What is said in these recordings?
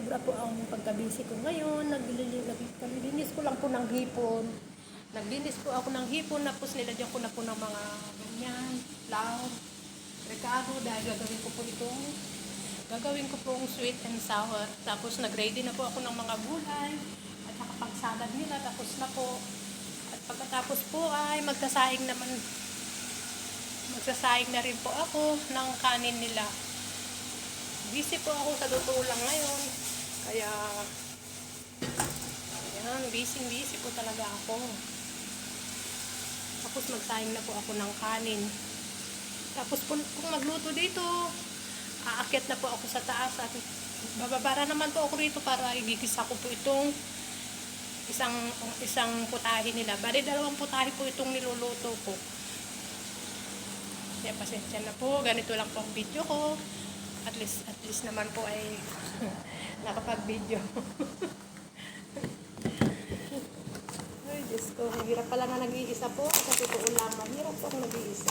sobra po ang pagkabisi ko ngayon. Naglinis ko lang po ng hipon. Naglinis po ako ng hipon, tapos nilagyan ko na po ng mga ganyan, lao, recado, dahil gagawin ko pong sweet and sour. Tapos nag-ready na po ako ng mga gulay, at saka pang-salad nila, tapos na po. At pagkatapos po ay magsasaing na rin po ako ng kanin nila. Busy po ako sa luto lang ngayon. Kaya, ayan, busy po talaga ako. Tapos magsaing na po ako ng kanin. Tapos kung magluto dito, aakyat na po ako sa taas at bababara naman po ako rito para igigisa ko po itong isang putahe nila. Bali, 2 putahe po itong niluluto ko. Kaya pasensya na po, ganito lang po ang video ko. At least naman po ay nakapag-video. Ay, Diyos ko, mahirap pala na nag-iisa po. Sa totoo lang, mahirap po akong nag-iisa.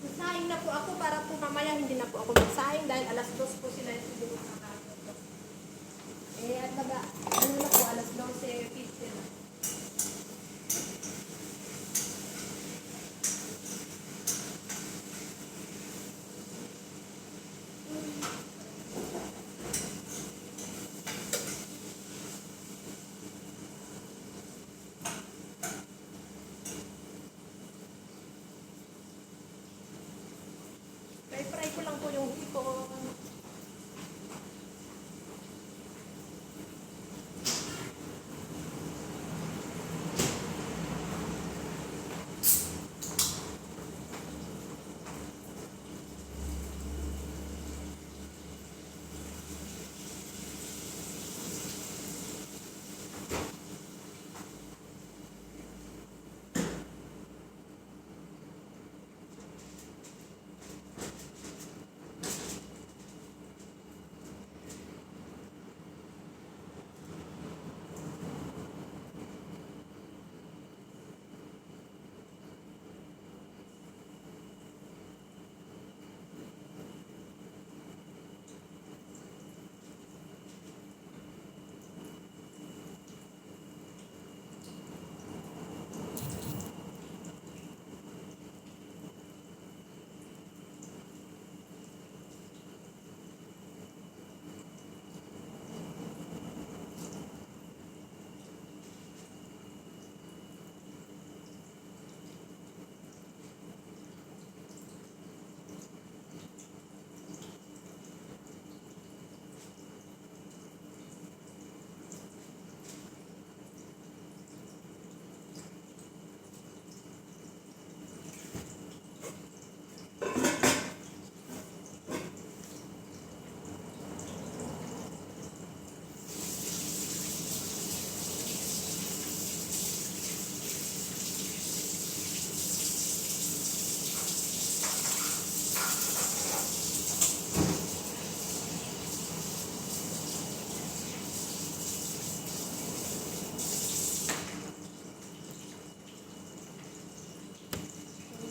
Magsaing na po ako para po mamaya hindi na po ako magsaing dahil alas 2 po sila yung siguro nakakot. At ano na po, alas 12:15 na. Fry ko lang po yung hipon.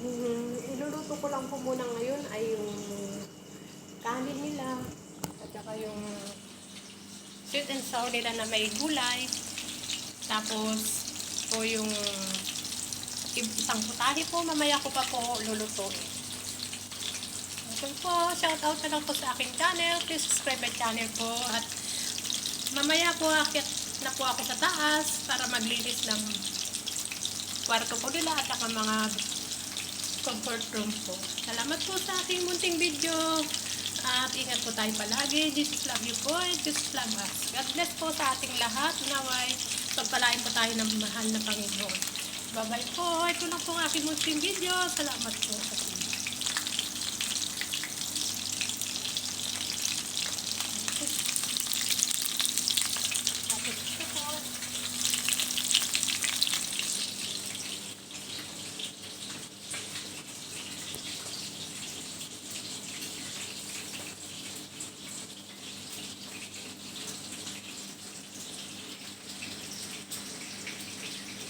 Iluluto ko lang po muna ngayon ay yung kanin nila at saka yung sweet and sour nila na may gulay. Tapos po yung isang putahe po, mamaya ko pa po lulutuin. Okay po, shout out na lang po sa aking channel. Please subscribe my channel po. At mamaya po akyat na po ako sa taas para maglinis ng kwarto po nila at saka mga comfort room po. Salamat po sa aking munting video. At ingat po tayo palagi. Jesus love you po. Jesus love us. God bless po sa ating lahat. Naway, pagpalain po tayo ng mahal na Panginoon. Bye-bye po. Ito lang po ang aking munting video. Salamat po.